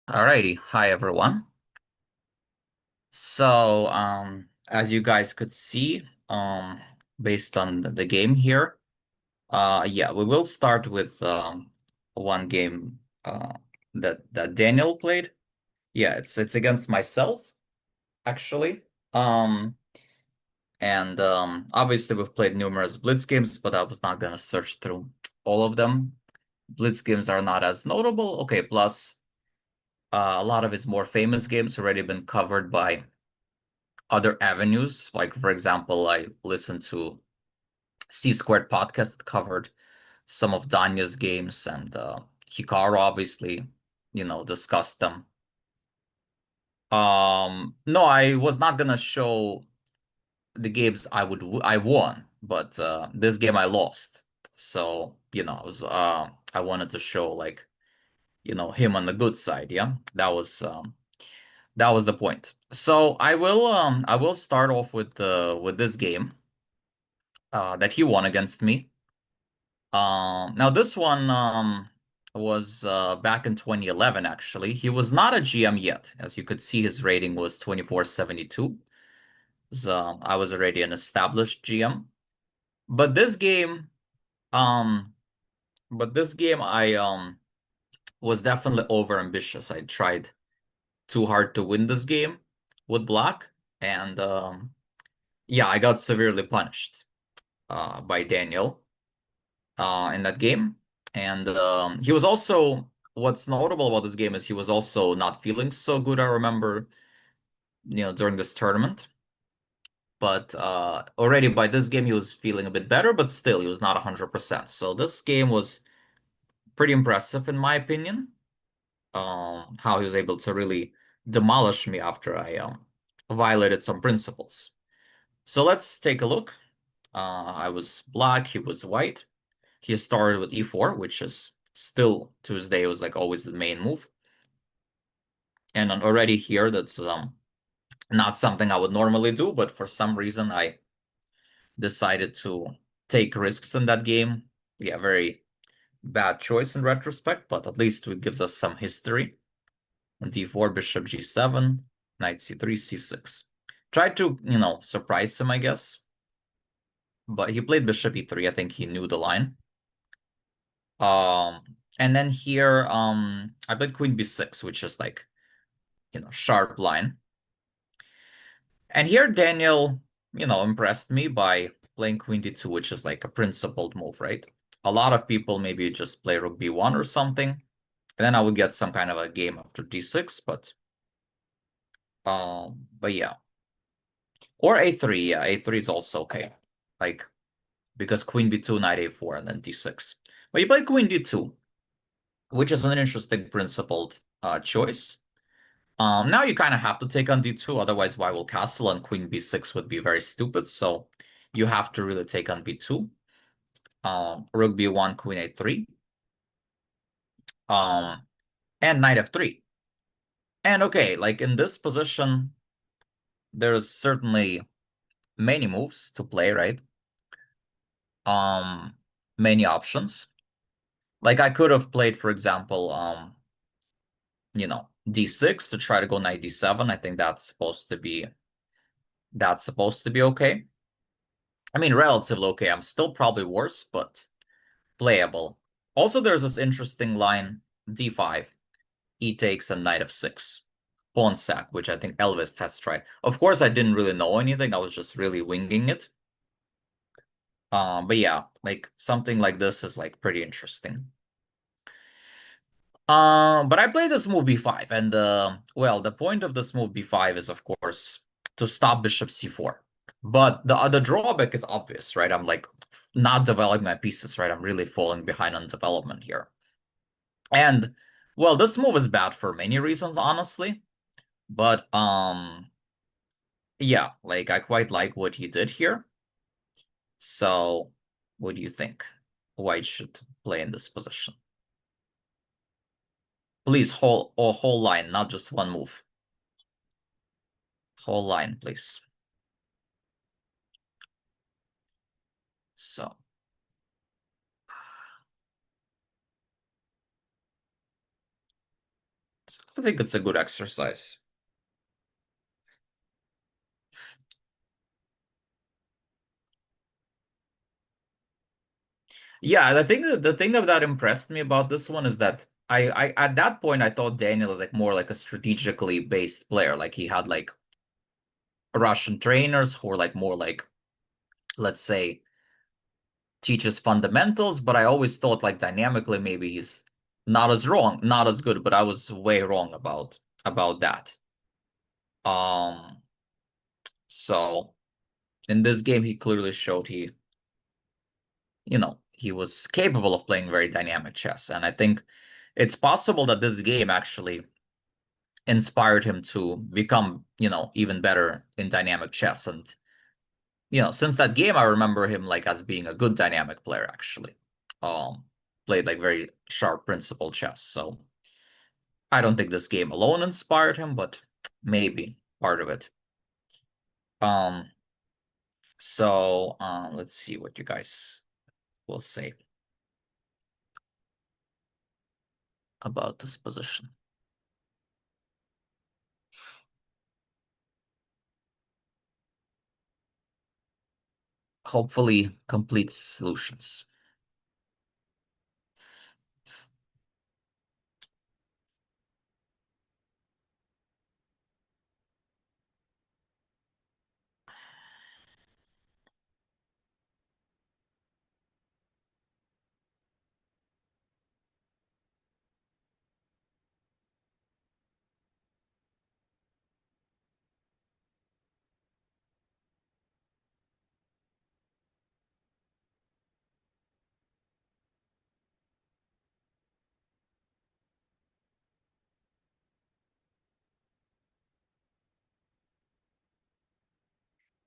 Alrighty, hi everyone. So, as you guys could see, based on the game here, yeah, we will start with one game that Daniel played. Yeah, it's against myself actually. Um, and obviously we've played numerous Blitz games, but I was not gonna search through all of them. Blitz games are not as notable. Okay, plus a lot of his more famous games already been covered by other avenues. Like, for example, I listened to C Squared podcast that covered some of Danya's games, and Hikaru obviously, discussed them. No, I was not gonna show the games I won, but this game I lost. So, I wanted to show like, him on the good side, yeah? That was the point. So I will start off with this game that he won against me. Now this one was back in 2011 actually. He was not a GM yet. As you could see, his rating was 2472. So I was already an established GM. But this game, um, I was definitely over ambitious. I tried too hard to win this game with black, and yeah, I got severely punished by Daniel in that game. And he was also, what's notable about this game is he was also not feeling so good, I remember, during this tournament. But already by this game, he was feeling a bit better, but still, he was not 100%. So this game was pretty impressive, in my opinion, how he was able to really demolish me after I violated some principles. So let's take a look. I was black, he was white. He started with e4, which is still to this day was like always the main move. And already here, that's not something I would normally do, but for some reason I decided to take risks in that game. Yeah, very bad choice in retrospect, but at least it gives us some history. And d4, bishop g7, knight c3, c6. Tried to, surprise him, I guess. But he played bishop e3. I think he knew the line. And then here, I played queen b6, which is like, sharp line. And here Daniel, impressed me by playing queen d2, which is like a principled move, right? A lot of people maybe just play rook b1 or something, and then I would get some kind of a game after d6, but yeah. Or a3, yeah, a3 is also okay. Like, because queen b2, knight a4, and then d6. But you play queen d2, which is an interesting principled choice. Now you kind of have to take on d2, otherwise why will castle and queen b6 would be very stupid, so you have to really take on b2. Rook b1, queen a3, and knight f3. And okay, like in this position, there's certainly many moves to play, right? Um, Many options. Like I could have played, for example, d6 to try to go knight d7. I think that's supposed to be okay. I mean, relatively okay. I'm still probably worse, but playable. Also, there's this interesting line, d5, e takes and knight f6, pawn sack, which I think Elvis has tried. Of course, I didn't really know anything. I was just really winging it. But yeah, like something like this is like pretty interesting. But I played this move b5, and well, the point of this move b5 is, of course, to stop bishop c4. But the other drawback is obvious, right? I'm like not developing my pieces, right? I'm really falling behind on development here. And well, this move is bad for many reasons, honestly. But yeah, like I quite like what he did here. So what do you think? White should play in this position. Please whole line, not just one move. Whole line, please. So I think it's a good exercise. Yeah, the thing that impressed me about this one is that I at that point I thought Daniel was like more like a strategically based player. Like he had like Russian trainers who were like more like, let's say, teaches fundamentals, but I always thought like dynamically maybe he's not as wrong, not as good, but I was way wrong about that. Um, so in this game he clearly showed he was capable of playing very dynamic chess, and I think it's possible that this game actually inspired him to become, even better in dynamic chess. And, since that game, I remember him like as being a good dynamic player, actually. Um, Played like very sharp principled chess. So I don't think this game alone inspired him, but maybe part of it. Um, let's see what you guys will say about this position. Hopefully complete solutions.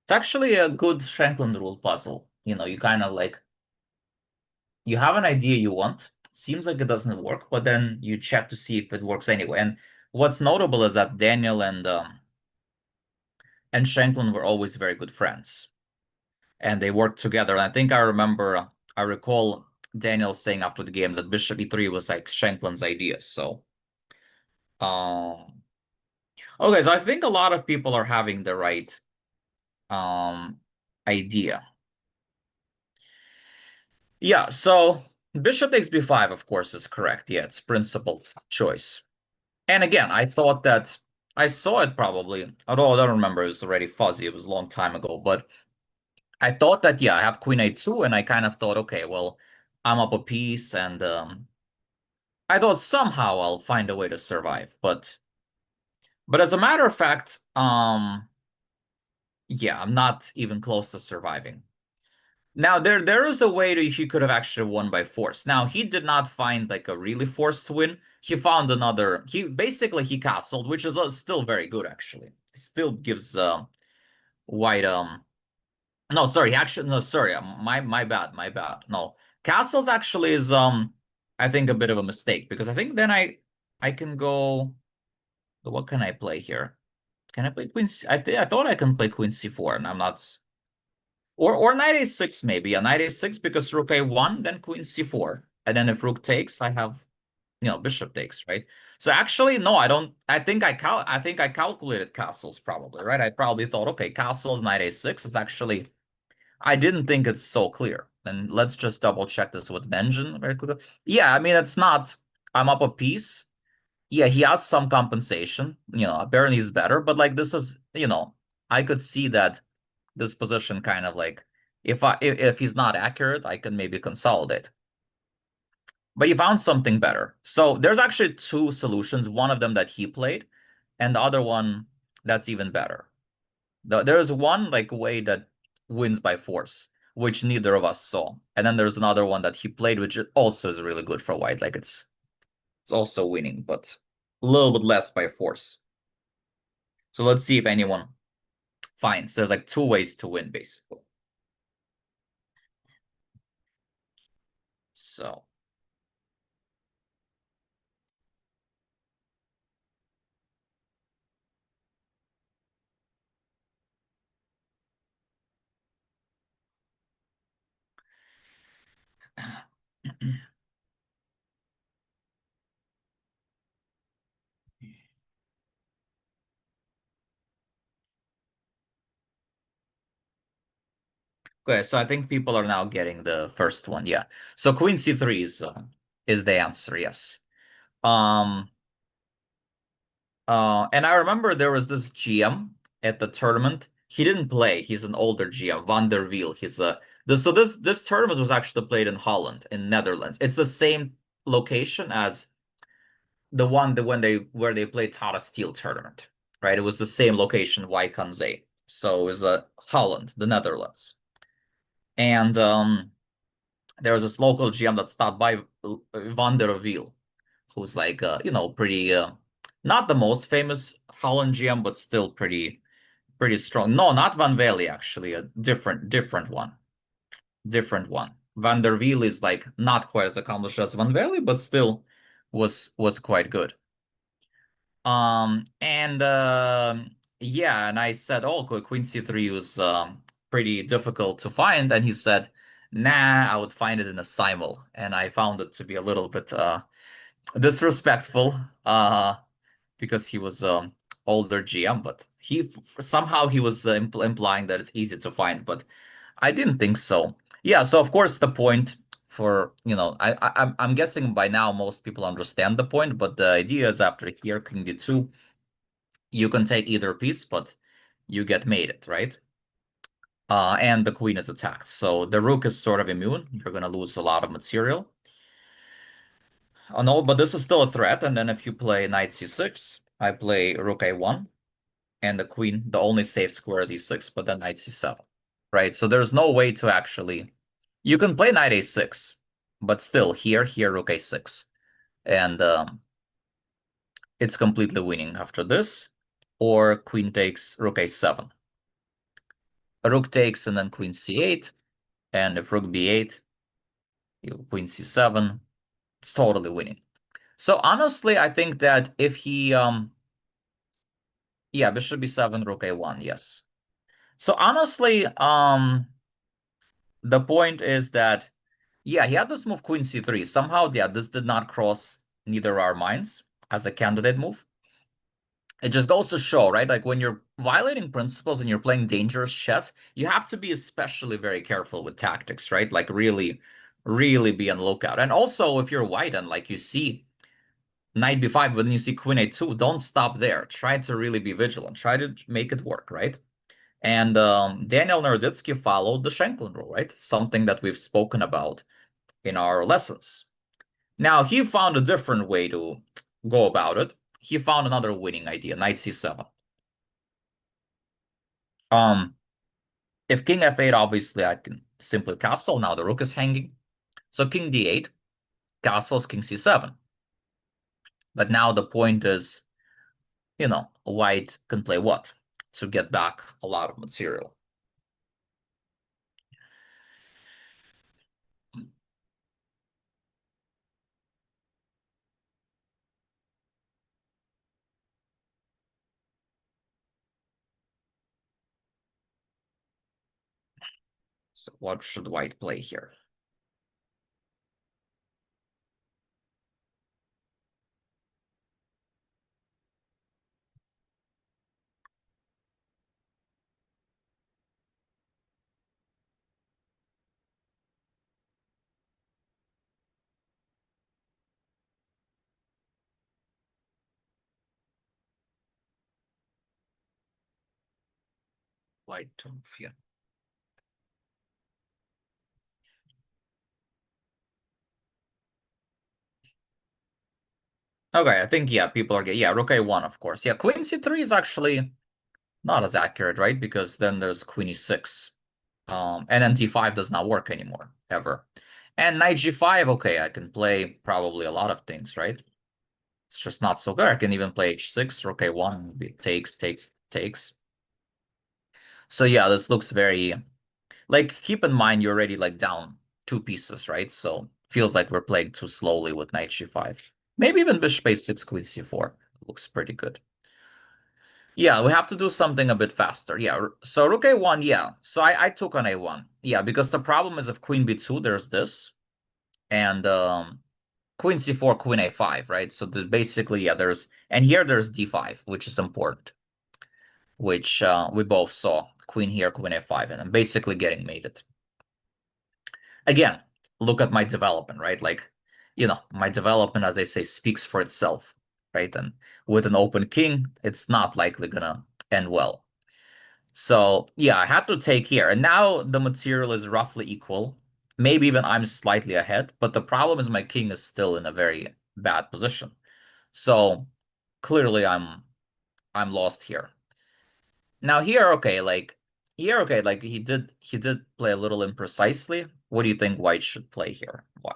It's actually a good Shanklin rule puzzle. You kind of like you have an idea you want, seems like it doesn't work, but then you check to see if it works anyway. And what's notable is that Daniel and Shanklin were always very good friends, and they worked together. And I think I recall Daniel saying after the game that Bishop E3 was like Shanklin's idea. So, um, okay, so I think a lot of people are having the right um idea. Yeah, so Bishop takes B5, of course, is correct. Yeah, it's principled choice. And again, I thought that I saw it probably, although I don't remember, it was already fuzzy. It was a long time ago. But I thought that, yeah, I have Queen A2, and I kind of thought, okay, well, I'm up a piece, and I thought somehow I'll find a way to survive. But as a matter of fact, yeah, I'm not even close to surviving. Now there is a way that he could have actually won by force. Now he did not find like a really forced win. He found another. He castled, which is still very good actually. It still gives white no, sorry, actually no, sorry, my bad, my bad. No. Castles actually is I think a bit of a mistake, because I think then I can go, what can I play here? Can I play Queen C? I thought I can play Queen C4, and I'm not. Or knight a6 maybe. Yeah, knight a6 because rook a1, then queen c4. And then if rook takes, I have, bishop takes, right? So actually, no, I don't. I think I calculated castles probably, right? I probably thought, okay, castles, knight a6 is actually, I didn't think it's so clear. And let's just double check this with an engine very quickly. Yeah, I mean, it's not, I'm up a piece. Yeah, he has some compensation. Apparently he's better, but like this is, I could see that this position kind of like, if he's not accurate, I can maybe consolidate. But he found something better. So there's actually two solutions, one of them that he played, and the other one that's even better. There's one like way that wins by force, which neither of us saw. And then there's another one that he played, which also is really good for white. Like it's also winning, but a little bit less by force. So let's see if anyone finds. There's like two ways to win, basically. So Okay, so I think people are now getting the first one. Yeah. So Queen C3 is the answer. Yes. Um. And I remember there was this GM at the tournament. He didn't play. He's an older GM, Van der Wiel. He's a this so this tournament was actually played in Holland, in Netherlands. It's the same location as the one that when they where they played Tata Steel tournament, right? It was the same location, Zee. So it was Holland, the Netherlands. And there was this local GM that stopped by, Van der Wiel, who's like pretty not the most famous Holland GM, but still pretty strong. No, not Van Velde, actually, a different one. Different one. Van der Wiel is like not quite as accomplished as Van Velde, but still was quite good. And yeah, and I said, oh, Queen C3 was pretty difficult to find, and he said, nah, I would find it in a simul, and I found it to be a little bit disrespectful, because he was older GM, but somehow he was implying that it's easy to find, but I didn't think so. Yeah, so of course the point for, I'm guessing by now most people understand the point, but the idea is after here, King D2, you can take either piece, but you get mated, right? And the queen is attacked. So the rook is sort of immune. You're going to lose a lot of material. Oh, no, but this is still a threat. And then if you play knight c6, I play rook a1, and the queen, the only safe square is e6, but then knight c7, right? So there's no way to actually, you can play knight a6, but still here, rook a6. And it's completely winning after this, or queen takes rook a7. Rook takes and then queen c8, and if rook b8, queen c7, it's totally winning. So honestly, I think that if he, yeah, bishop b7, rook a1, yes. So honestly, the point is that, yeah, he had this move queen c3. Somehow, yeah, this did not cross neither our minds as a candidate move. It just goes to show, right? Like when you're violating principles and you're playing dangerous chess, you have to be especially very careful with tactics, right? Like really, really be on the lookout. And also, if you're white and like you see knight b5, when you see queen a2, don't stop there. Try to really be vigilant. Try to make it work, right? And Daniel Naroditsky followed the Schenklin rule, right? Something that we've spoken about in our lessons. Now, he found a different way to go about it. He found another winning idea, knight c7. Um, if king f8, obviously I can simply castle. Now the rook is hanging. So king d8, castles king c7. But now the point is, white can play what? To get back a lot of material. So what should white play here? White to, yeah. Okay, I think, yeah, people are getting, yeah, rook a1, of course. Yeah, queen c3 is actually not as accurate, right? Because then there's queen e6. And then d5 does not work anymore, ever. And knight g5, okay, I can play probably a lot of things, right? It's just not so good. I can even play h6, rook a1, takes. So yeah, this looks very, like, keep in mind you're already like down two pieces, right? So feels like we're playing too slowly with knight g5. Maybe even bishop a6, queen c4. Looks pretty good. Yeah, we have to do something a bit faster. Yeah, so rook a1, yeah. So I took on a1. Yeah, because the problem is if queen b2, there's this. And queen c4, queen a5, right? So basically, yeah, and here there's d5, which is important, which we both saw. Queen here, queen a5, and I'm basically getting mated. Again, look at my development, right? Like, my development, as they say, speaks for itself, right? And with an open king, it's not likely gonna end well. So yeah, I had to take here. And now the material is roughly equal. Maybe even I'm slightly ahead, but the problem is my king is still in a very bad position. So clearly I'm lost here. Now here, okay, like he did play a little imprecisely. What do you think White should play here? Why?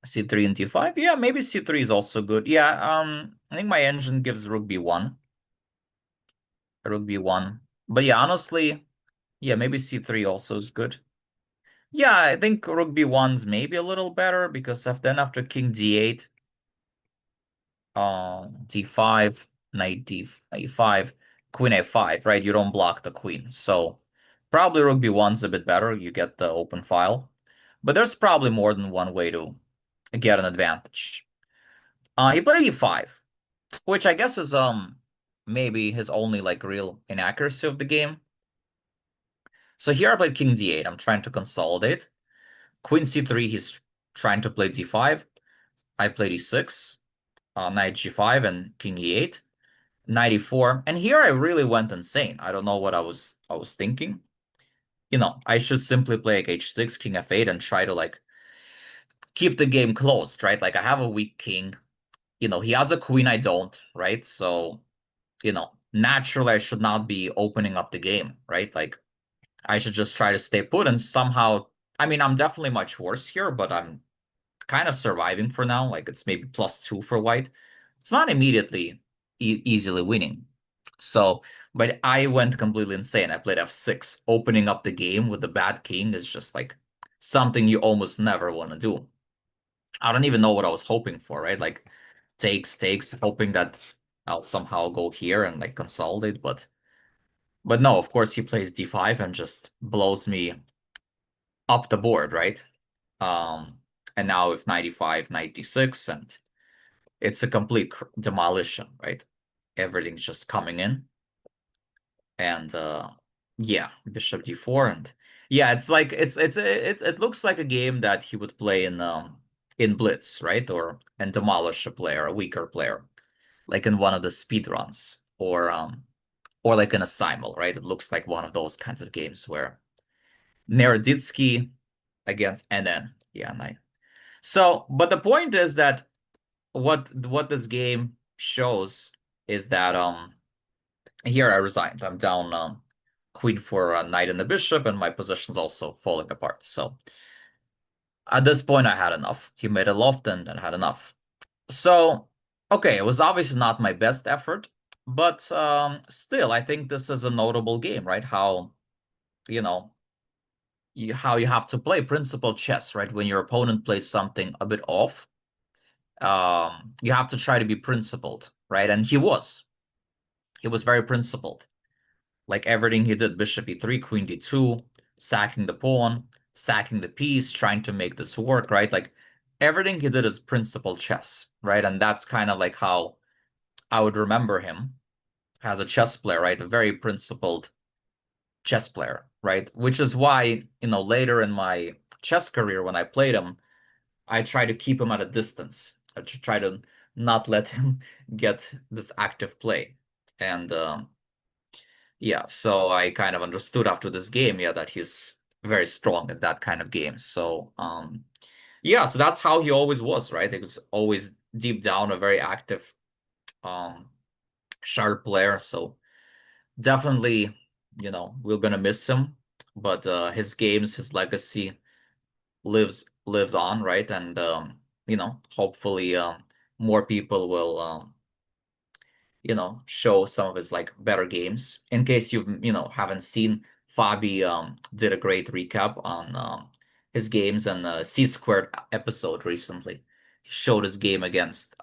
C3 and D5? Yeah, maybe C3 is also good. Yeah, I think my engine gives Rook B1. Rook B1. But yeah, honestly, yeah, maybe C3 also is good. Yeah, I think Rook B1's maybe a little better because then after King D8, D5, Knight D5, Queen A5, right? You don't block the queen. So probably Rook B1's a bit better. You get the open file. But there's probably more than one way to get an advantage. He played E5, which I guess is maybe his only like real inaccuracy of the game. So here I played King D8. I'm trying to consolidate. Queen C3, he's trying to play D5. I played E6, Knight G5, and King E8. Knight E4. And here I really went insane. I don't know what I was thinking. I should simply play like H6, King F8, and try to like keep the game closed, right? Like I have a weak king. He has a queen, I don't, right? So, naturally I should not be opening up the game, right? Like I should just try to stay put and somehow, I mean, I'm definitely much worse here, but I'm kind of surviving for now. Like it's maybe +2 for white. It's not immediately easily winning. So, but I went completely insane. I played F6. Opening up the game with the bad king is just like something you almost never want to do. I don't even know what I was hoping for, right? Like takes, hoping that I'll somehow go here and like consolidate, but no, of course he plays D5 and just blows me up the board, right? Um, and now with 95, 96, and it's a complete demolition, right? Everything's just coming in, and yeah, Bishop D4, and yeah, it's like it looks like a game that he would play in Blitz, right? Or and demolish a player, a weaker player, like in one of the speed runs, or like in a simul, right? It looks like one of those kinds of games where Naroditsky against NN, yeah, and so, but the point is that what this game shows is that here I resigned. I'm down queen for a knight and a bishop, and my position's also falling apart. So at this point, I had enough. He made a loft and had enough. So okay, it was obviously not my best effort, but still, I think this is a notable game, right? How you know how you have to play principal chess, right? When your opponent plays something a bit off, you have to try to be principled, right? And he was very principled. Like everything he did, bishop e3, queen d2, sacking the pawn, sacking the piece, trying to make this work, right? Like everything he did is principled chess, right? And that's kind of like how I would remember him as a chess player, right? A very principled chess player, right? Which is why, later in my chess career, when I played him, I try to keep him at a distance. I try to not let him get this active play. And yeah, so I kind of understood after this game, yeah, that he's very strong at that kind of game. So yeah, so that's how he always was, right? He was always deep down a very active, um, sharp player. So definitely, we're gonna miss him, but his games, his legacy lives on, right? And hopefully more people will show some of his like better games. In case haven't seen, Fabi did a great recap on his games and C Squared episode recently. He showed his game against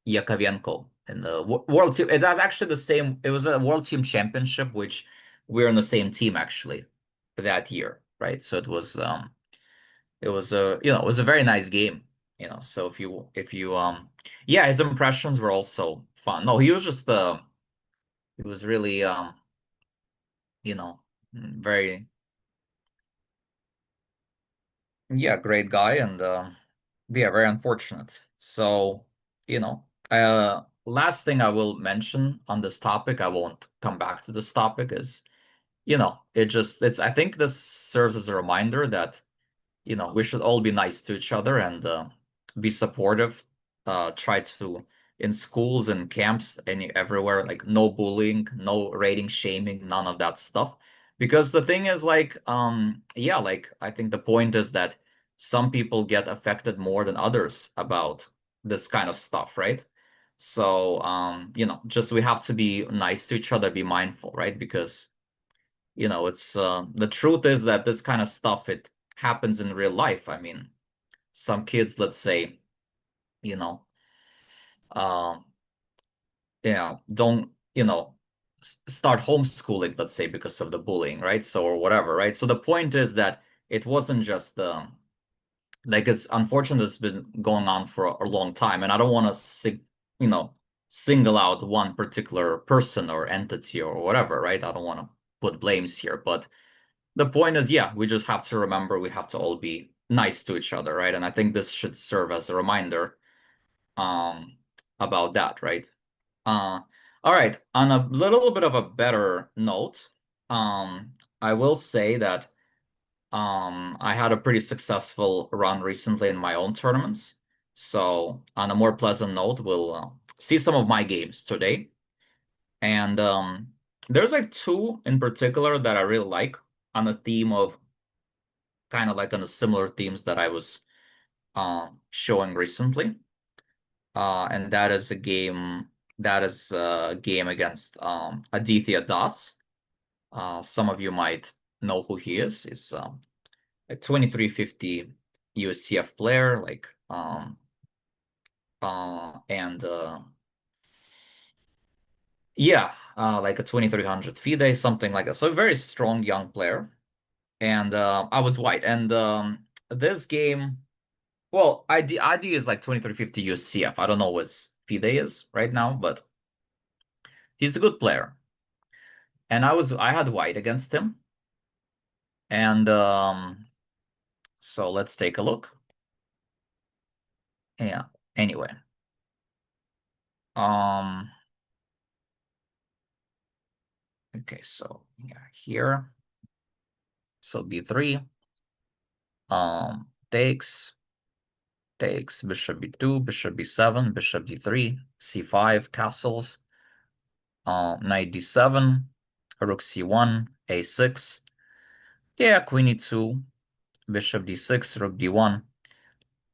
Yakovenko in the World Team. It was actually the same. It was a World Team Championship, which we're in the same team actually that year, right? So it was a very nice game, so if you yeah, his impressions were also fun. No, he was just He was really you know, very yeah, great guy and yeah, very unfortunate. So, last thing I will mention on this topic, I won't come back to this topic is, it's I think this serves as a reminder that we should all be nice to each other and be supportive. Try to in schools and camps and everywhere, like no bullying, no rating, shaming, none of that stuff. Because the thing is, like, yeah, like I think the point is that some people get affected more than others about this kind of stuff, right? So, just we have to be nice to each other, be mindful, right? Because it's the truth is that this kind of stuff it happens in real life. I mean, some kids, let's say, you know, um, don't, start homeschooling, let's say, because of the bullying, right? So or whatever, right? So the point is that it wasn't just like it's unfortunate it's been going on for a long time, and I don't want to you know, single out one particular person or entity or whatever, right? I don't want to put blames here, but the point is, yeah, we just have to remember we have to all be nice to each other, right? And I think this should serve as a reminder um about that, right? Uh all right, on a little bit of a better note, I will say that I had a pretty successful run recently in my own tournaments. So, on a more pleasant note, we'll see some of my games today. And there's like two in particular that I really like on the theme of kind of like on the similar themes that I was showing recently. And that is a game against Aditya Das. Some of you might know who he is. He's a 2350 USCF player, like and yeah, like a 2300 FIDE, something like that. So a very strong young player. And I was white. And this game, well, ID is like 2350 USCF. I don't know what FIDE is right now, but he's a good player. And I had white against him. And so let's take a look. Yeah. Anyway. Um okay, so yeah, here. So B3. Takes, bishop B2, bishop B7, bishop D3, C5, castles, knight D7, rook C1, A6. Yeah, queen E2, bishop D6, rook D1.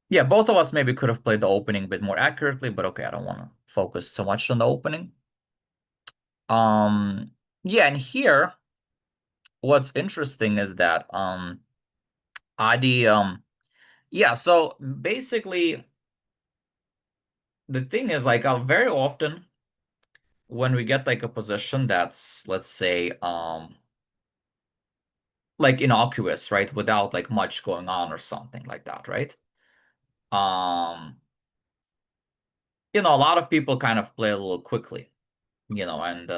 Yeah, both of us maybe could have played the opening a bit more accurately, but okay, I don't want to focus so much on the opening. Um, yeah, and here, what's interesting is that Adi yeah, so basically the thing is like very often when we get like a position that's, let's say, like innocuous, right, without like much going on or something like that, right? um a lot of people kind of play a little quickly, and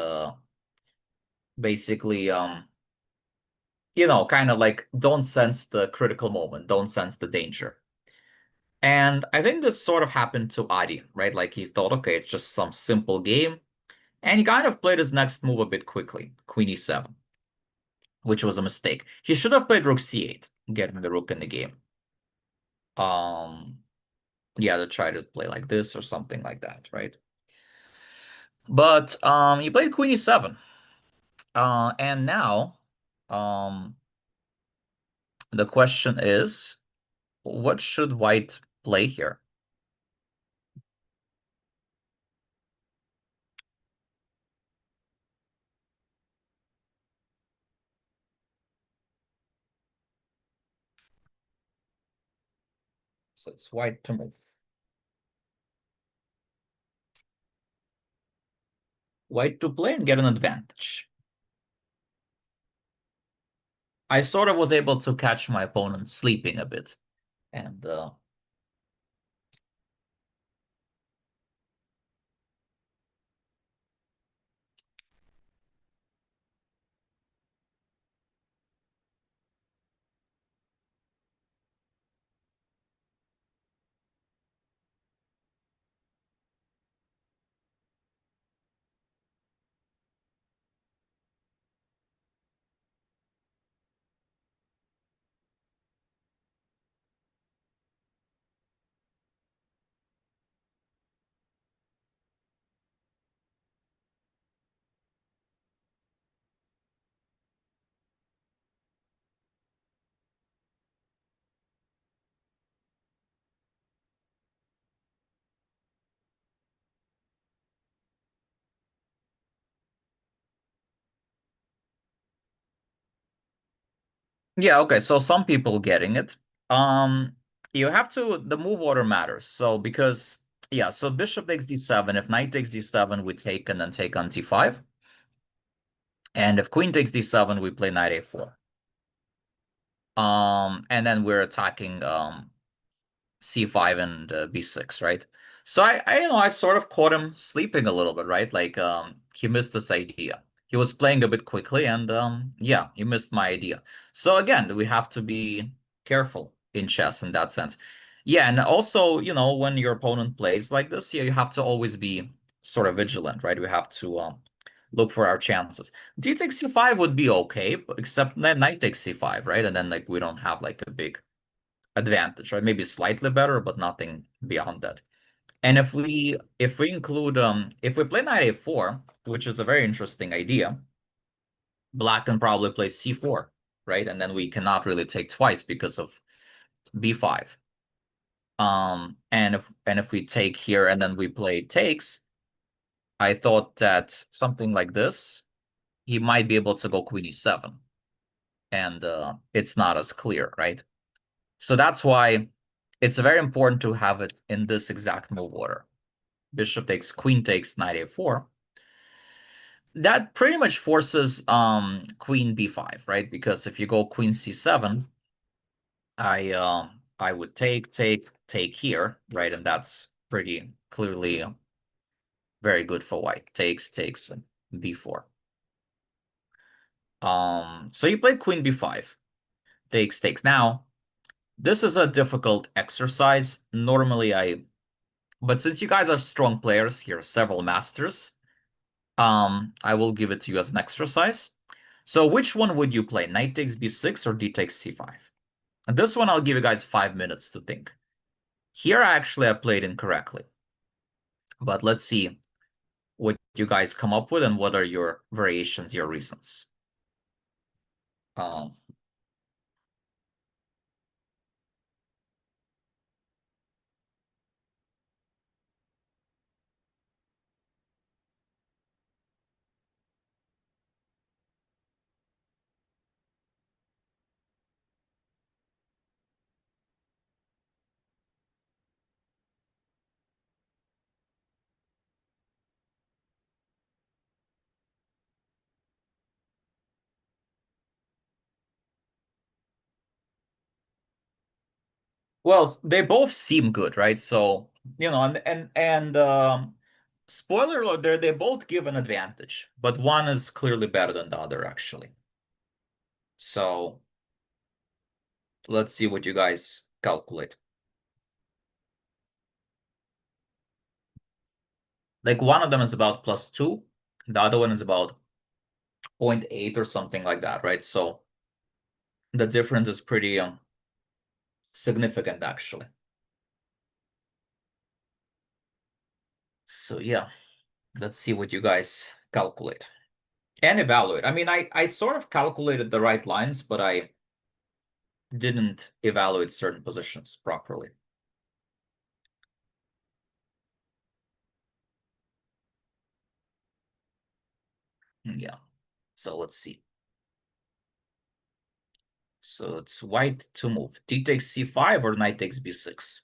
basically kind of like don't sense the critical moment, don't sense the danger. And I think this sort of happened to Adi, right? Like he thought, okay, it's just some simple game, and he kind of played his next move a bit quickly, queen e7, which was a mistake. He should have played rook c8, getting the rook in the game. Um, yeah, to try to play like this or something like that, right? But he played queen e7. And now um the question is, what should white play here? So it's white to move. White to play and get an advantage. I sort of was able to catch my opponent sleeping a bit. And Yeah, okay. So some people getting it. Um, you have to, the move order matters. So because yeah, so bishop takes d7. If knight takes d7, we take and then take on t5. And if queen takes d7, we play knight a4. And then we're attacking c5 and b6, right? So I sort of caught him sleeping a little bit, right? Like he missed this idea. He was playing a bit quickly, and yeah, he missed my idea. So again, we have to be careful in chess in that sense. Yeah, and also, when your opponent plays like this, yeah, you have to always be sort of vigilant, right? We have to look for our chances. D takes c5 would be okay, except then knight takes c5, right? And then like we don't have like a big advantage, right? Maybe slightly better, but nothing beyond that. And if we include if we play knight a4, which is a very interesting idea, black can probably play c4, right? And then we cannot really take twice because of b5. And if we take here and then we play takes, I thought that something like this, he might be able to go queen e7, and it's not as clear, right? So that's why it's very important to have it in this exact move order. Bishop takes, queen takes, knight a4. That pretty much forces queen b5, right? Because if you go queen c7, I would take here, right? And that's pretty clearly very good for white. Takes and b4. So you play queen b5, takes. Now, this is a difficult exercise. Normally but since you guys are strong players, here are several masters. I will give it to you as an exercise. So which one would you play? Knight takes b6 or d takes c5? And this one I'll give you guys 5 minutes to think. Here actually I played incorrectly. But let's see what you guys come up with and what are your variations, your reasons. Um, well, they both seem good, right? So, and spoiler alert, they both give an advantage, but one is clearly better than the other, actually. So let's see what you guys calculate. Like one of them is about +2, the other one is about zero point 0.8 or something like that, right? So the difference is pretty significant, actually. So yeah, let's see what you guys calculate and evaluate. I mean, I sort of calculated the right lines, but I didn't evaluate certain positions properly. Yeah. So let's see. So it's white to move. D takes c5 or knight takes b6.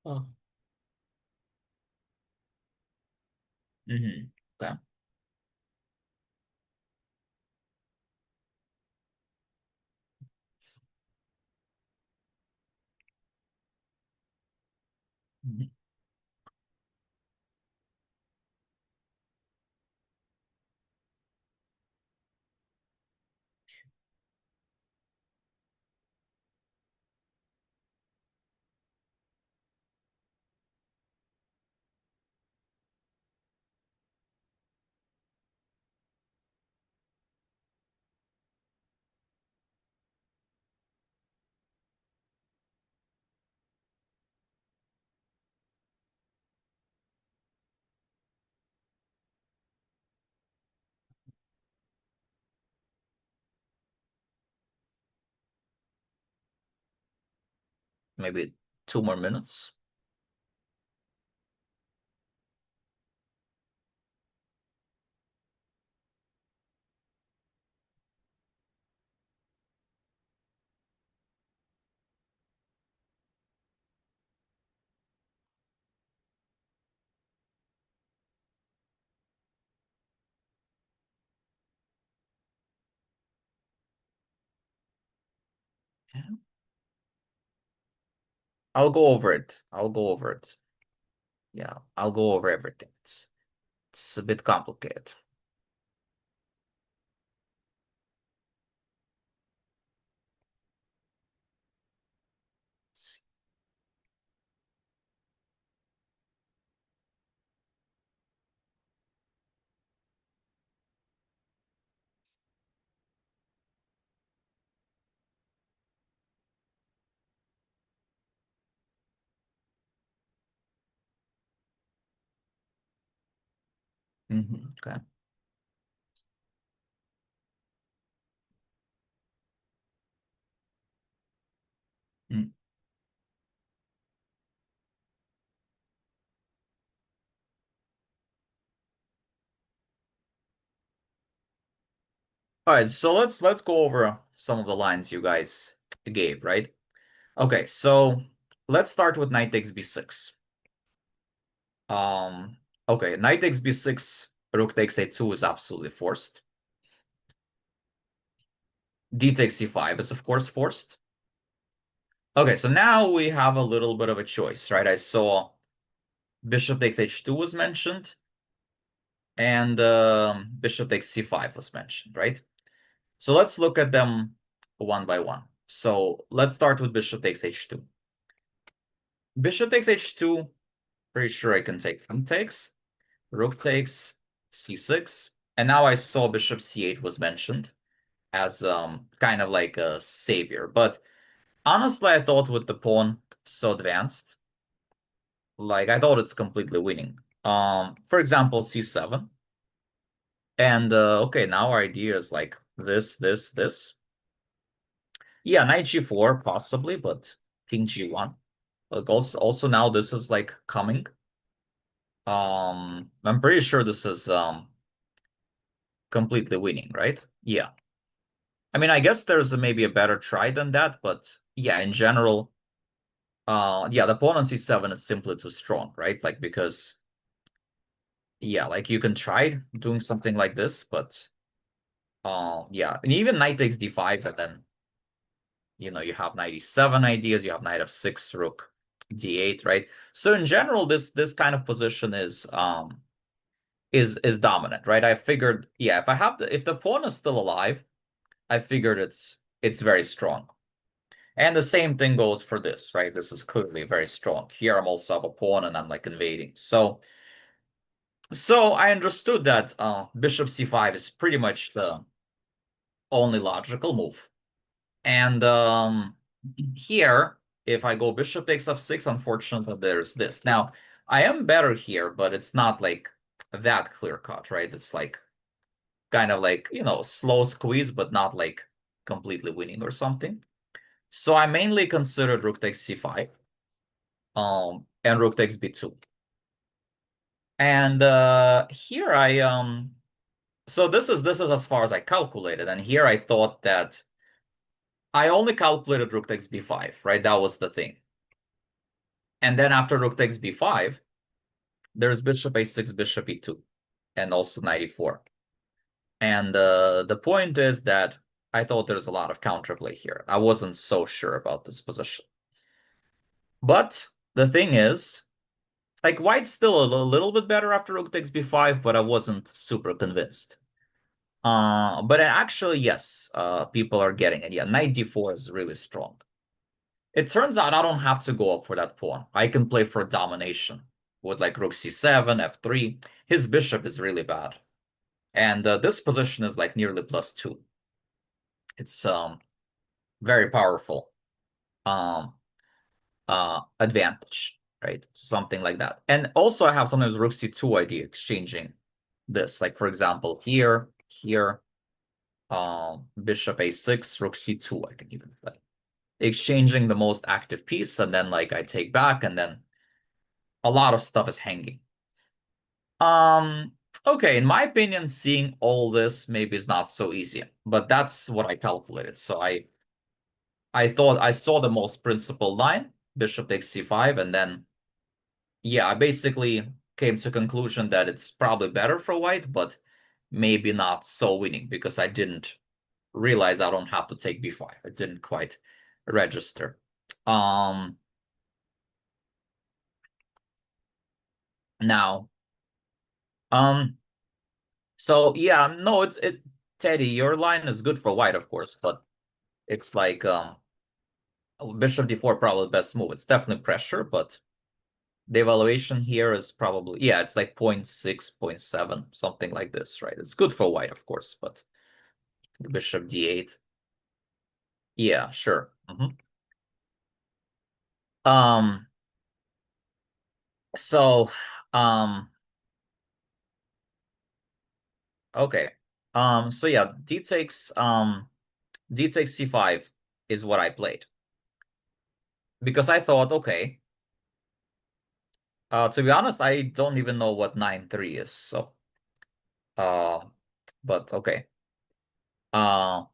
Oh. Hmm. Okay. Mhm. Maybe 2 more minutes. Yeah. I'll go over it. I'll go over it. Yeah, I'll go over everything. It's a bit complicated. Okay. Mm. All right, so let's go over some of the lines you guys gave, right? Okay, so let's start with knight takes b6. Um, okay, knight takes b6, rook takes a2 is absolutely forced. D takes c5 is of course forced. Okay, so now we have a little bit of a choice, right? I saw bishop takes h2 was mentioned, and bishop takes c5 was mentioned, right? So let's look at them one by one. So let's start with bishop takes h2. Bishop takes h2, pretty sure I can take king takes. Rook takes c6. And now I saw bishop c8 was mentioned as kind of like a savior. But honestly, I thought with the pawn so advanced, like I thought it's completely winning. For example, c7. And okay, now our idea is like this. Yeah, knight g4 possibly, but king g1. Like also now this is like coming. I'm pretty sure this is completely winning, right? Yeah. I mean, I guess there's maybe a better try than that, but yeah, in general, yeah, the pawn on c7 is simply too strong, right? Like because yeah, like you can try doing something like this, but yeah, and even knight takes d5, and then you have knight e7 ideas, you have knight f6, rook d8, right? So in general, this kind of position is dominant, right? I figured, yeah, if the pawn is still alive, I figured it's very strong. And the same thing goes for this, right? This is clearly very strong. Here I'm also up a pawn and I'm like invading. So I understood that bishop c5 is pretty much the only logical move. And here, if I go bishop takes f6, unfortunately, there's this. Now, I am better here, but it's not like that clear cut, right? It's like kind of like, slow squeeze, but not like completely winning or something. So I mainly considered rook takes c5, and rook takes b2. And here so this is as far as I calculated, and here I thought that I only calculated rook takes b5, right? That was the thing. And then after rook takes b5, there's bishop a6, bishop e2, and also knight e4. And the point is that I thought there's a lot of counterplay here. I wasn't so sure about this position. But the thing is, like, white's still a little bit better after rook takes b5, but I wasn't super convinced. But actually, yes, people are getting it. Yeah, knight d4 is really strong. It turns out I don't have to go up for that pawn. I can play for domination with like rook c7, f3. His bishop is really bad. And this position is like nearly +2. It's very powerful advantage, right? Something like that. And also I have sometimes rook c2 idea exchanging this. Like for example, here, bishop a6, rook c2, I can even play. Exchanging the most active piece, and then like I take back, and then a lot of stuff is hanging. Okay, in my opinion, seeing all this maybe is not so easy, but that's what I calculated. So I thought I saw the most principled line, bishop takes c5, and then yeah, I basically came to conclusion that it's probably better for white, but maybe not so winning because I didn't realize I don't have to take b5. It didn't quite register. Now, so yeah, no, Teddy, your line is good for white, of course, but it's like bishop d4 probably the best move. It's definitely pressure, but the evaluation here is probably, yeah, it's like 0.6, 0.7, something like this, right? It's good for white, of course, but the bishop d8. Yeah, sure. Um, so, um, okay. So yeah, d takes c5 is what I played. Because I thought, okay, to be honest, I don't even know what 9-3 is, so uh but okay. Uh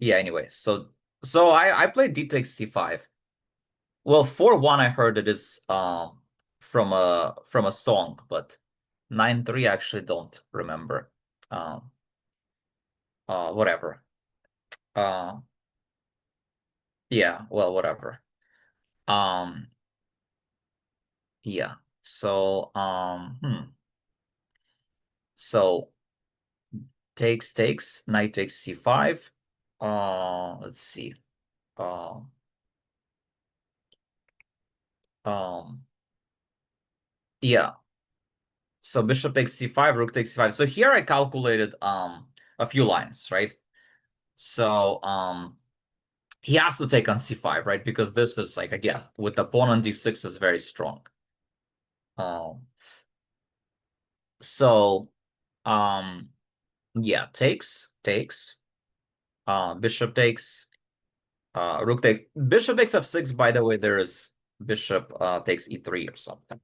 yeah, anyway, so I played d takes c5. Well, 4-1 I heard it is from a song, but 9-3 I actually don't remember. Um Whatever. Uh yeah, well, whatever. Um yeah. So so takes, knight takes c5. Let's see. Um um yeah. So bishop takes c5, rook takes c5. So here I calculated a few lines, right? So he has to take on c5, right? Because this is like, again, with the pawn on d6 is very strong. Um so yeah, takes, bishop takes, rook takes, bishop takes f6, by the way, there is bishop takes e3 or something.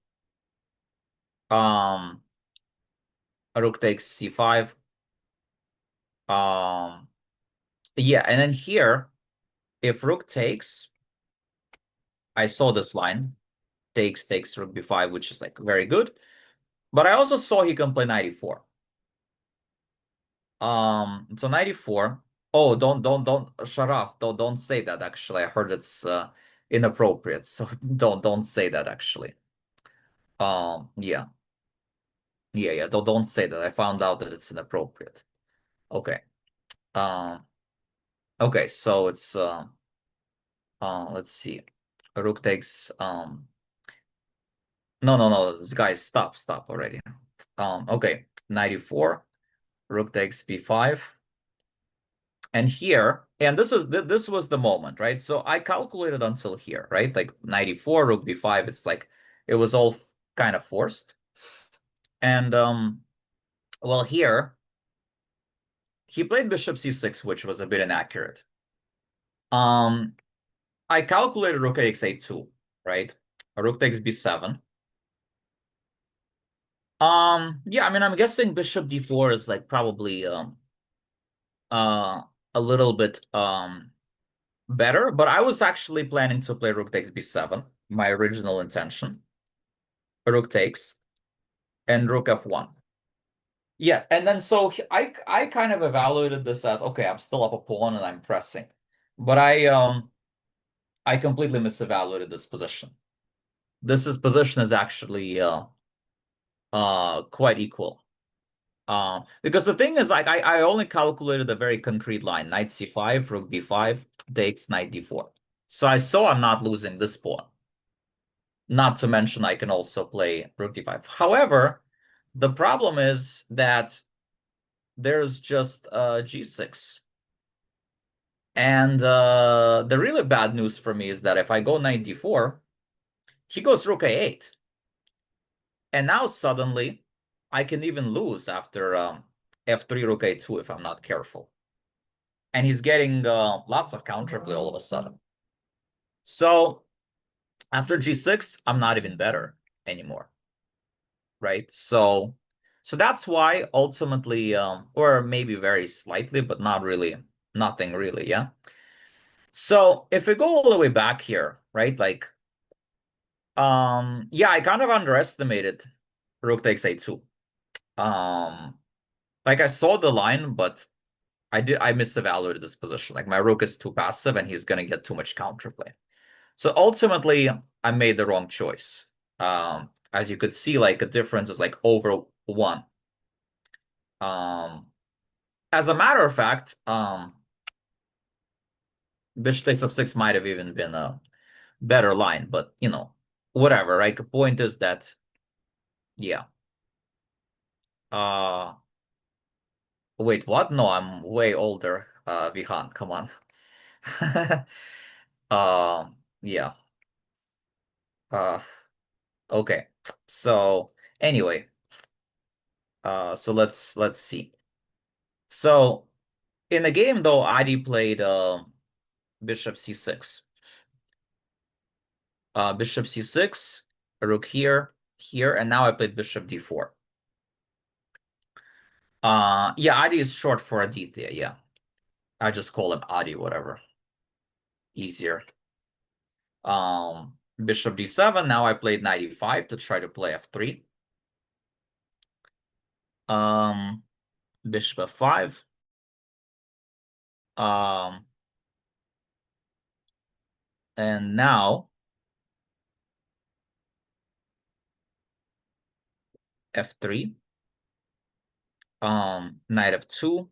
Rook takes c5. Yeah, and then here, if rook takes, I saw this line, takes rook b5, which is like very good. But I also saw he can play 94. So 94. Oh, don't shut off. Don't say that actually. I heard it's inappropriate. So don't say that actually. Yeah. Yeah. Don't say that. I found out that it's inappropriate. Okay. Um, okay, so it's let's see. Rook takes no, guys, stop already. Okay, 94. Rook takes b5. And here, and this was the moment, right? So I calculated until here, right? Like 94, rook b5, it's like it was all kind of forced. And well, here he played bishop c6, which was a bit inaccurate. I calculated rook takes a2, right? Rook takes b7. Yeah, I mean, I'm guessing bishop d4 is like probably uh a little bit better, but I was actually planning to play rook takes b7 my original intention. Rook takes, and rook f1. Yes, and then so I kind of evaluated this as, okay, I'm still up a pawn and I'm pressing. But I completely misevaluated this position. Position is actually quite equal. Because the thing is, like, I only calculated a very concrete line: knight c5, rook b5, takes knight d4. So I saw I'm not losing this pawn. Not to mention I can also play rook d5. However, the problem is that there's just g6. And the really bad news for me is that if I go knight d4, he goes rook a8. And now suddenly I can even lose after f3 rook a2 if I'm not careful. And he's getting lots of counterplay all of a sudden. So after g6, I'm not even better anymore, right? So that's why ultimately, or maybe very slightly, but not really, nothing really, yeah? So if we go all the way back here, right, like, yeah, I kind of underestimated rook takes a2. Like I saw the line, but I misevaluated this position. Like my rook is too passive and he's gonna get too much counterplay. So ultimately, I made the wrong choice. As you could see, like a difference is like over 1. Um, as a matter of fact, bishop takes f6 might have even been a better line, but you know, whatever, right? The point is that, yeah. Uh, Wait, what? No, I'm way older. Vihan, come on. Yeah. Uh, okay. So anyway, so let's see. So in the game though, Adi played bishop c6. Bishop c6, rook here, here, and now I played bishop d4. Yeah, Adi is short for Aditya, yeah. I just call him Adi, whatever. Easier. Bishop d7, now I played knight e5 to try to play f3. Bishop f5. And now f3. Knight f2,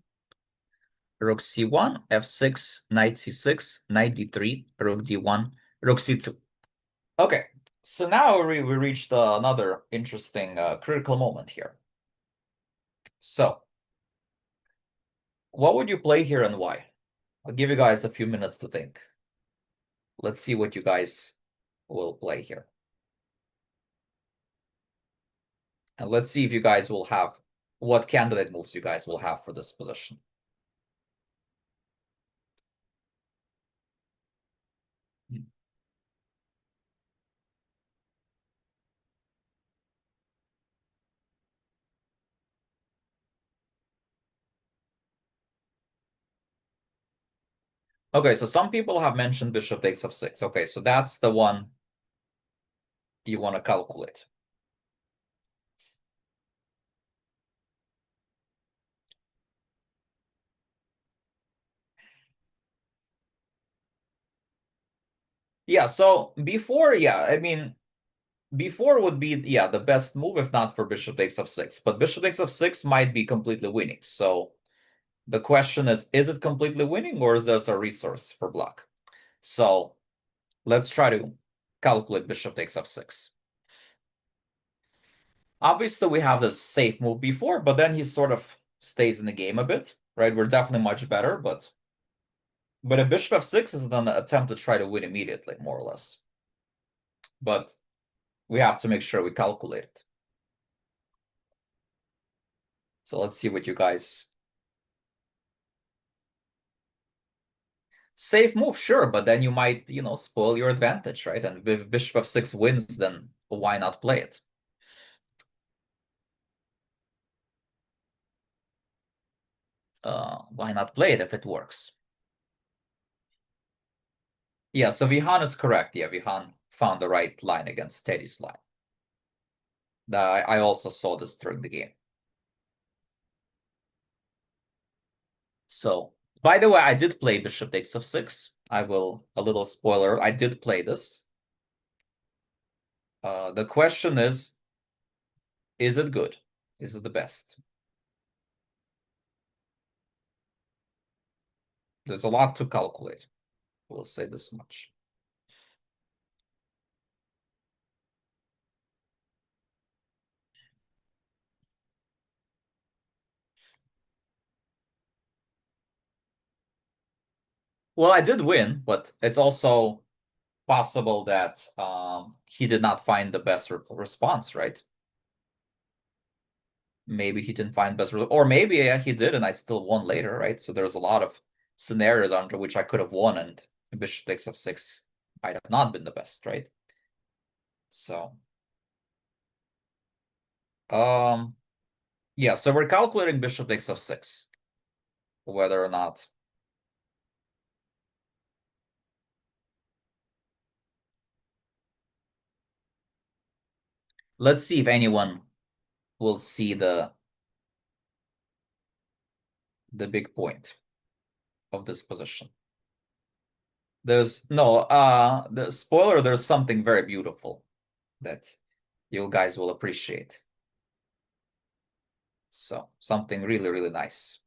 rook c1, f6, knight c6, knight d3, rook d1, rook c2. Okay, so now we reached another interesting critical moment here. So, what would you play here and why? I'll give you guys a few minutes to think. Let's see what you guys will play here. And let's see if you guys will have, what candidate moves you guys will have for this position. Okay, so some people have mentioned bishop takes f6. Okay, so that's the one you want to calculate. Yeah, so before, yeah, I mean, before would be, yeah, the best move if not for bishop takes f6. But bishop takes f6 might be completely winning. So the question is it completely winning or is there a resource for black? So let's try to calculate bishop takes f6. Obviously, we have this safe move before, but then he sort of stays in the game a bit, right? We're definitely much better, but a bishop f6 is an attempt to try to win immediately, more or less. But we have to make sure we calculate it. So let's see what you guys... Safe move, sure, but then you might, you know, spoil your advantage, right? And if bishop f6 wins, then why not play it? Why not play it if it works? Yeah, so Vihan is correct. Yeah, Vihan found the right line against Teddy's line. I also saw this during the game. So, by the way, I did play bishop takes f6. I will, a little spoiler, I did play this. The question is it good? Is it the best? There's a lot to calculate. We'll say this much. Well, I did win, but it's also possible that he did not find the best response, right? Maybe he didn't find best, or maybe he did, and I still won later, right? So there's a lot of scenarios under which I could have won, and bishop takes f6 might have not been the best, right? So, yeah. So we're calculating bishop takes f6, whether or not. Let's see if anyone will see the big point of this position. There's no the spoiler, there's something very beautiful that you guys will appreciate. So something really, really nice.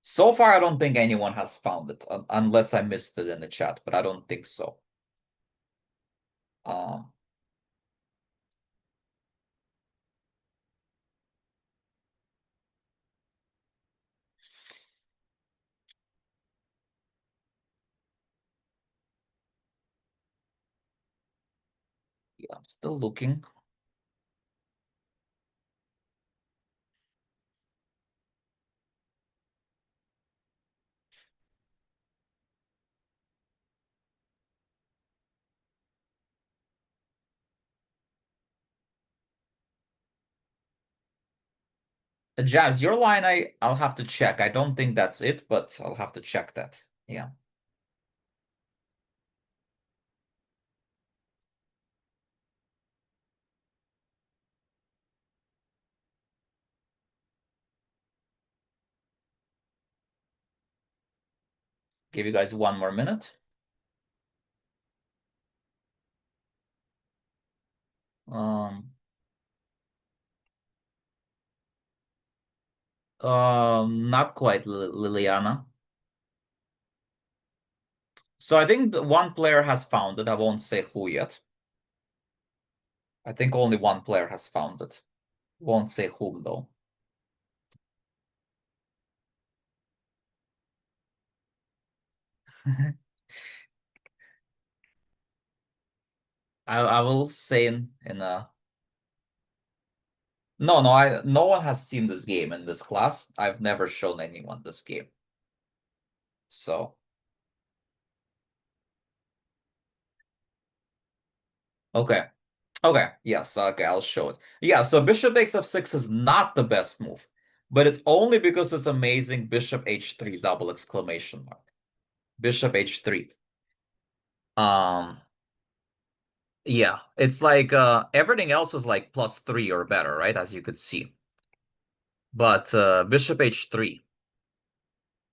So far, I don't think anyone has found it, unless I missed it in the chat, but I don't think so. Yeah, I'm still looking. Jazz, your line, I'll have to check. I don't think that's it, but I'll have to check that. Yeah. Give you guys one more minute. Not quite, Liliana. So I think one player has found it. I won't say who yet. I think only one player has found it. Won't say whom though. I will say in a no, no one has seen this game in this class. I've never shown anyone this game. So okay. Okay, yes, okay, I'll show it. Yeah, so bishop takes f6 is not the best move, but it's only because it's amazing bishop h3 double exclamation mark. Bishop h3. Um yeah, it's like everything else is like +3 or better, right? As you could see. But bishop h3.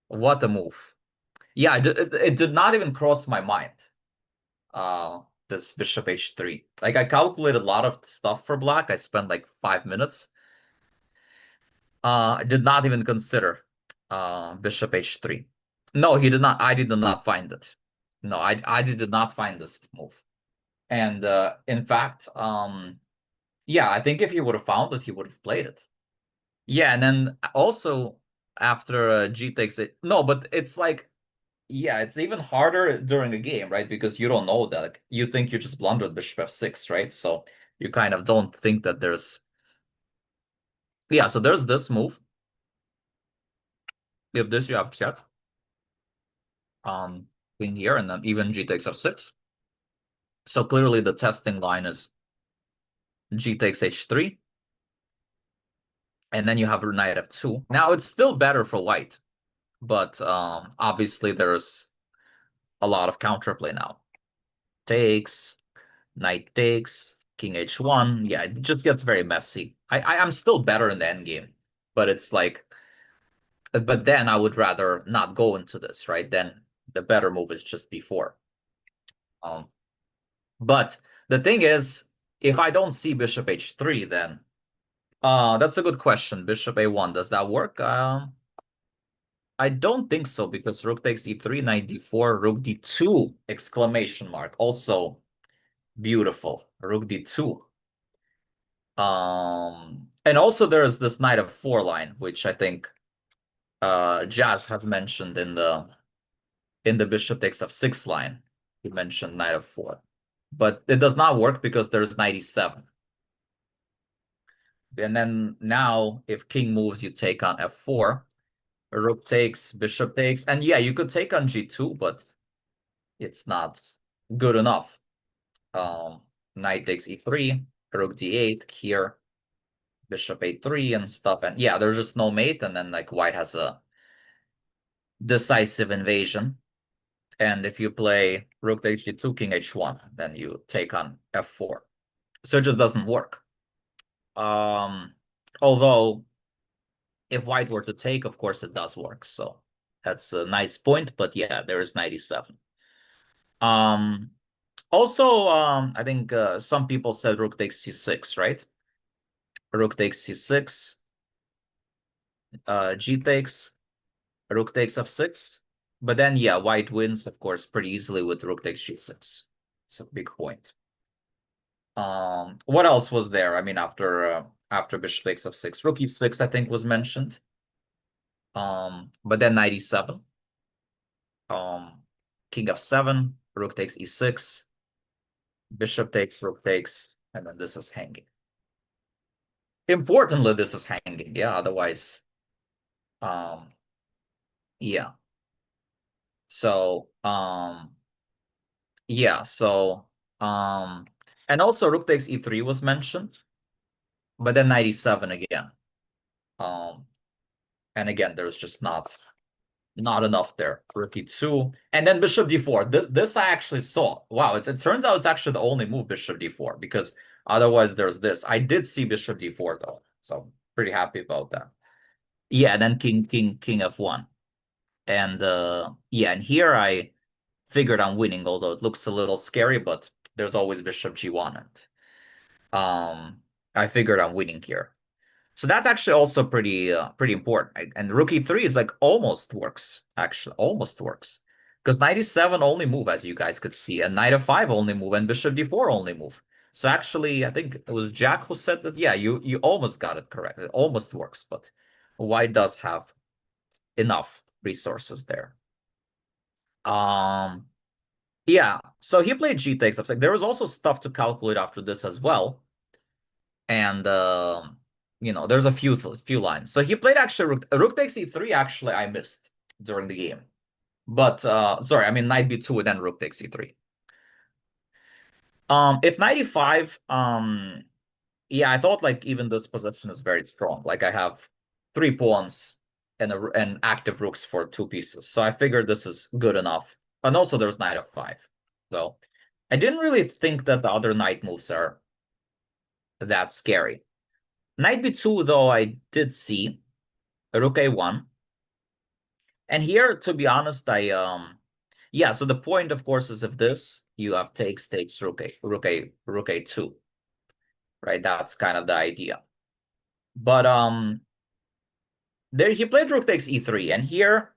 What a move. Yeah, it did not even cross my mind. This bishop h3. Like I calculated a lot of stuff for black. I spent like 5 minutes. I did not even consider bishop h3. No, he did not. I did not find it. No, I did not find this move. And in fact, yeah, I think if he would have found it, he would have played it. Yeah, and then also after G takes it. No, but it's like, yeah, it's even harder during a game, right? Because you don't know that. Like, you think you just blundered bishop f6, right? So you kind of don't think that there's. Yeah, so there's this move. If this you have check. Queen here, and then even G takes f6. So clearly the testing line is G takes h3. And then you have knight f2. Now it's still better for white, but obviously there's a lot of counterplay now. Takes, knight takes, king h1. Yeah, it just gets very messy. I'm still better in the endgame, but it's like, but then I would rather not go into this, right? Then the better move is just before. Um, but the thing is, if I don't see bishop h3, then that's a good question. Bishop a1, does that work? I don't think so because rook takes e3, knight d4, rook d2, exclamation mark. Also beautiful. Rook d2. And also there's this knight of 4 line, which I think Jazz has mentioned in the bishop takes f6 line. He mentioned knight of 4. But it does not work because there's knight e7. And then now if king moves, you take on f4. Rook takes, bishop takes, and yeah, you could take on g2, but it's not good enough. Knight takes e3, rook d8 here, bishop a3 and stuff, and yeah, there's just no mate, and then like white has a decisive invasion. And if you play rook takes g2, king h1, then you take on f4. So it just doesn't work. Although if white were to take, of course it does work. So that's a nice point, but yeah, there is 97. Also, I think some people said rook takes c6, right? Rook takes c6, g takes, rook takes f6. But then, yeah, white wins, of course, pretty easily with rook takes g6. It's a big point. What else was there? I mean, after bishop takes f6, rook e6, I think, was mentioned. But then knight e7. King f7, rook takes e6, bishop takes, rook takes, and then this is hanging. Importantly, this is hanging, yeah, otherwise, yeah. So, yeah, so, and also rook takes e3 was mentioned, but then knight e7 again. And again, there's just not enough there. Rook e2, and then bishop d4. This I actually saw. Wow, it turns out it's actually the only move, bishop d4, because otherwise there's this. I did see bishop d4 though, so I'm pretty happy about that. Yeah, and then king f1. And yeah, and here I figured I'm winning, although it looks a little scary, but there's always bishop g1, and I figured I'm winning here. So that's actually also pretty important. Right? And rook e3 is like almost works, actually, almost works. Because knight e7 only move, as you guys could see, and knight f5 only move, and bishop d4 only move. So actually, I think it was Jack who said that, yeah, you almost got it correct. It almost works, but white does have enough resources there. Yeah, so he played g takes f6. There was also stuff to calculate after this as well. And there's a few lines. So he played actually rook takes e3. Actually, I missed during the game, but sorry, I mean knight b2 and then rook takes e3. If knight e5, yeah, I thought like even this position is very strong. Like I have 3 pawns and active rooks for 2 pieces, so I figured this is good enough. And also there's knight f5, so I didn't really think that the other knight moves are that scary. Knight b2, though, I did see rook a1. And here, to be honest, yeah, so the point, of course, is if this, you have takes, rook a2, right? That's kind of the idea. But there he played rook takes e3, and here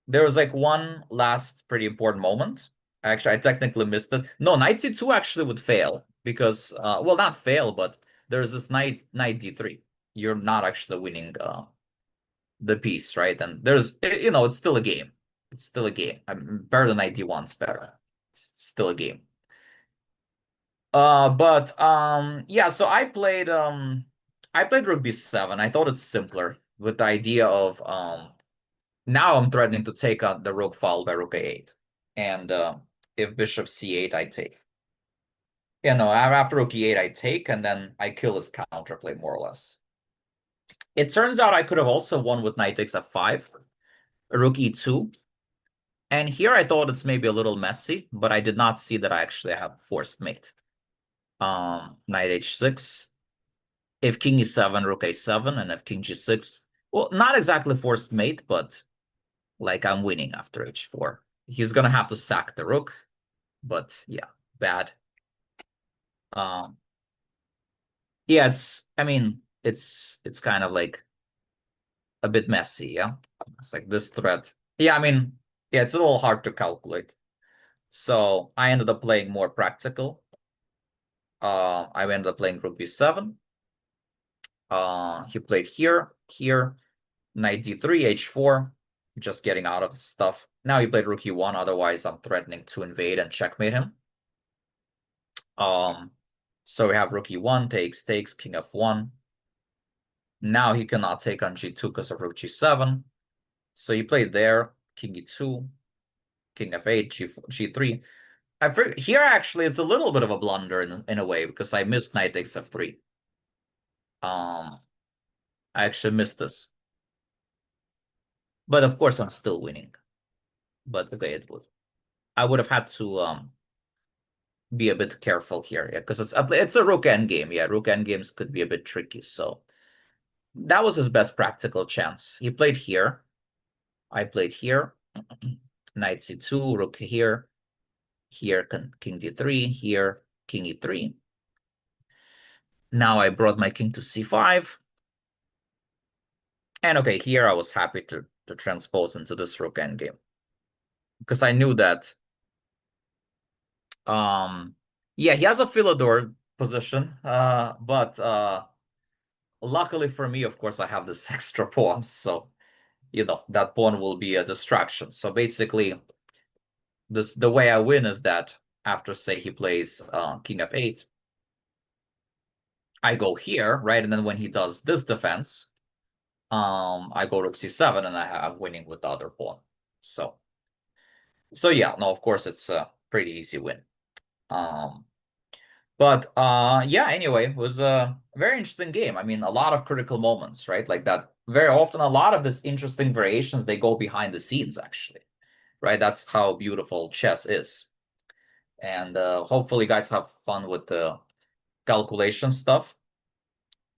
there was like one last pretty important moment. Actually, I technically missed it. No, knight c2 actually would fail because, well, not fail, but there's this knight d3. You're not actually winning the piece, right? And there's, it's still a game. It's still a game. I'm better than knight d1's better. It's still a game. But yeah, so I played rook b7. I thought it's simpler with the idea of now I'm threatening to take out the rook followed by rook a8. And if bishop c8, I take. After rook e8, I take, and then I kill his counterplay, more or less. It turns out I could have also won with knight takes f5, rook e2, And here I thought it's maybe a little messy, but I did not see that I actually have forced mate. Knight h6. If king e7, rook a7, and if king g6. Well, not exactly forced mate, but like I'm winning after h4. He's gonna have to sack the rook, but yeah, bad. Um, yeah, I mean, it's kind of like a bit messy, yeah? It's like this threat. Yeah, I mean, yeah, it's a little hard to calculate. So I ended up playing more practical. I ended up playing rook b7. He played here, knight d3, h4, just getting out of the stuff. Now he played rook e1, otherwise I'm threatening to invade and checkmate him. So we have rook e1, takes, king f1. Now he cannot take on g2 because of rook g7. So he played there, king e2, king f8, g3. Here, actually, it's a little bit of a blunder in a way, because I missed knight takes f3. I actually missed this. But of course, I'm still winning. But okay, I would have had to be a bit careful here, yeah, because it's a rook endgame. Yeah, rook endgames could be a bit tricky. So that was his best practical chance. He played here. I played here. Knight c2, rook here. Here, king d3. Here, king e3. Now I brought my king to c5. And okay, here I was happy to transpose into this rook endgame, because I knew that yeah, he has a Philidor position, but luckily for me, of course, I have this extra pawn, so that pawn will be a distraction. So basically, the way I win is that after, say, he plays king f8, I go here, right? And then when he does this defense, I go rook c7, and I'm winning with the other pawn. So yeah, no, of course it's a pretty easy win. But yeah, anyway, it was a very interesting game. I mean, a lot of critical moments, right? Like that. Very often, a lot of these interesting variations, they go behind the scenes, actually, right? That's how beautiful chess is. And hopefully, you guys have fun with the calculation stuff.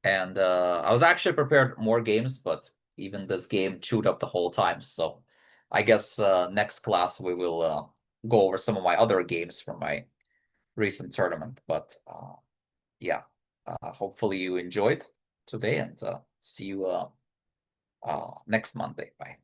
And I was actually prepared more games, but even this game chewed up the whole time. So I guess next class we will go over some of my other games from my recent tournament. But yeah, hopefully you enjoyed today, and see you next Monday. Bye.